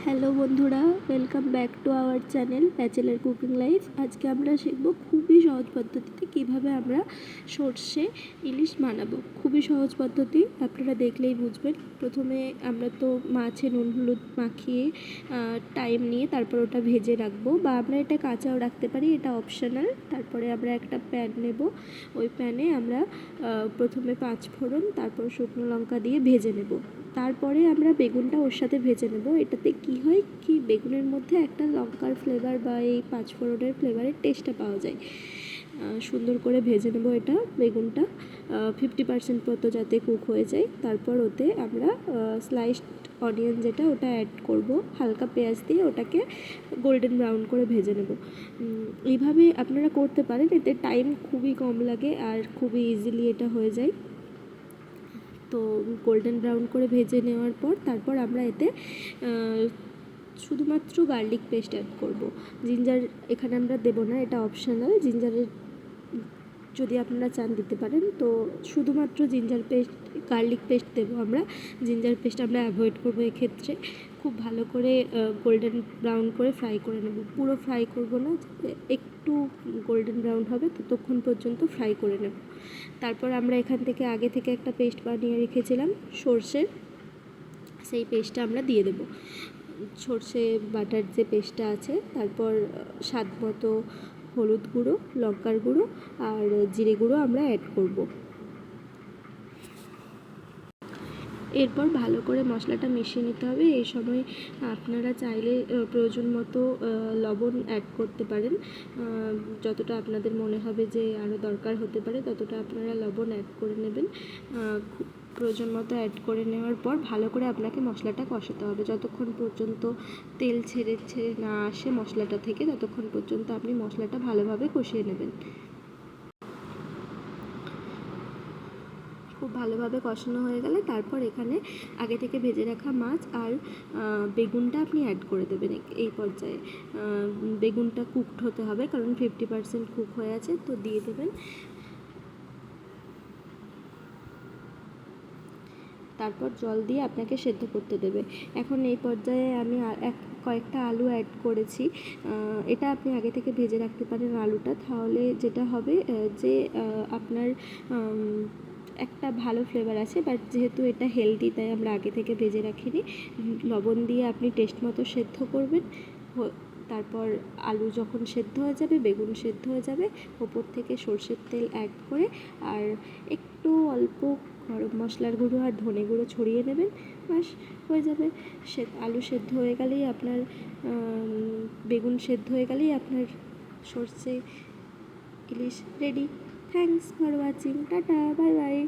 Hello বন্ধুরা, welcome back to our channel bachelor cooking life. আজকে আমরা শিখব খুবই সহজ পদ্ধতিতে কিভাবে আমরা সর্ষে ইলিশ বানাবো। খুবই সহজ পদ্ধতি, আপনারা দেখলেই বুঝবেন। প্রথমে আমরা তো মাছে নুন হলুদ মাখিয়ে টাইম নিয়ে তারপর ওটা ভেজে রাখবো, বা আমরা এটা কাঁচাও রাখতে পারি, এটা অপশনাল। তারপরে আমরা একটা প্যান নেব, ওই প্যানে আমরা প্রথমে 5 ফোড়ন, তারপর শুকনো লঙ্কা দিয়ে ভেজে নেব। তারপরে আমরা বেগুনটা ওর সাথে ভেজে নেব। এটাতে কি হয় কি, বেগুনের মধ্যে একটা লঙ্কার ফ্লেভার বা এই 5 ফোড়নের ফ্লেভারের টেস্টটা পাওয়া যায়। সুন্দর করে ভেজে নেব এটা, বেগুনটা 50% মতো যাতে কুক হয়ে যায়। তারপর ওতে আমরা স্লাইসড অনিয়ন যেটা, ওটা অ্যাড করব, হালকা পেঁয়াজ দিয়ে ওটাকে গোল্ডেন ব্রাউন করে ভেজে নেব। এইভাবে আপনারা করতে পারেন, এতে টাইম খুবই কম লাগে আর খুবই ইজিলি এটা হয়ে যায়। তো গোল্ডেন ব্রাউন করে ভেজে নেওয়ার পর তারপর আমরা এতে শুধুমাত্র গার্লিক পেস্ট অ্যাড করব। জিঞ্জার এখানে আমরা দেবো না, এটা অপশনাল। জিঞ্জারের যদি আপনারা চান দিতে পারেন, তো শুধুমাত্র জিঞ্জার পেস্ট গার্লিক পেস্ট দেবো আমরা। জিঞ্জার পেস্ট আমরা অ্যাভয়েড করবো এক্ষেত্রে। খুব ভালো করে গোল্ডেন ব্রাউন করে ফ্রাই করে নেব। পুরো ফ্রাই করব না, একটু গোল্ডেন ব্রাউন হবে ততক্ষণ পর্যন্ত ফ্রাই করে নেব। তারপর আমরা এখান থেকে আগে থেকে একটা পেস্ট বানিয়ে রেখেছিলাম সর্ষের, সেই পেস্টটা আমরা দিয়ে দেব। সর্ষে বাটার যে পেস্টটা আছে, তারপর স্বাদ মতো হলুদ গুঁড়ো, লঙ্কার গুঁড়ো আর জিরে গুঁড়ো আমরা অ্যাড করব। এরপর ভালো করে মশলাটা মিশিয়ে নিতে হবে। এই সময় আপনারা চাইলে প্রয়োজন মতো লবণ অ্যাড করতে পারেন। যতটা আপনাদের মনে হবে যে আরও দরকার হতে পারে ততটা আপনারা লবণ অ্যাড করে নেবেন। প্রয়োজন মতো অ্যাড করে নেওয়ার পর ভালো করে আপনাকে মশলাটা কষাতে হবে। যতক্ষণ পর্যন্ত তেল ছেড়ে না আসে মশলাটা থেকে, ততক্ষণ পর্যন্ত আপনি মশলাটা ভালোভাবে কষিয়ে নেবেন। খুব ভালোভাবে কষানো হয়ে গেলে তারপর এখানে আগে থেকে ভেজে রাখা মাছ আর বেগুনটা আপনি অ্যাড করে দেবেন। এই পর্যায়ে বেগুনটা কুকড হতে হবে, কারণ 50% কুক হয়ে আছে, তো দিয়ে দেবেন। তারপর জল দিয়ে আপনাকে সেদ্ধ করতে দেবে। এখন এই পর্যায়ে আমি কয়েকটা আলু অ্যাড করেছি। এটা আপনি আগে থেকে ভেজে রাখতে পারেন আলুটা, তাহলে যেটা হবে যে আপনার একটা ভালো ফ্লেভার আছে। বাট যেহেতু এটা হেলদি, তাই আমরা আগে থেকে ভেজে রাখিনি। লবণ দিয়ে আপনি টেস্ট মতো সেদ্ধ করবেন। তারপর আলু যখন সেদ্ধ হয়ে যাবে, বেগুন সেদ্ধ হয়ে যাবে, ওপর থেকে সর্ষের তেল অ্যাড করে আর একটু অল্প গরম মশলার গুঁড়ো আর ধনে গুঁড়ো ছড়িয়ে নেবেন। ব্যাস হয়ে যাবে। আলু সেদ্ধ হয়ে গেলেই আপনার বেগুন সেদ্ধ হয়ে গেলেই আপনার সর্ষে ইলিশ ready. Thanks for watching, ta-ta, bye by.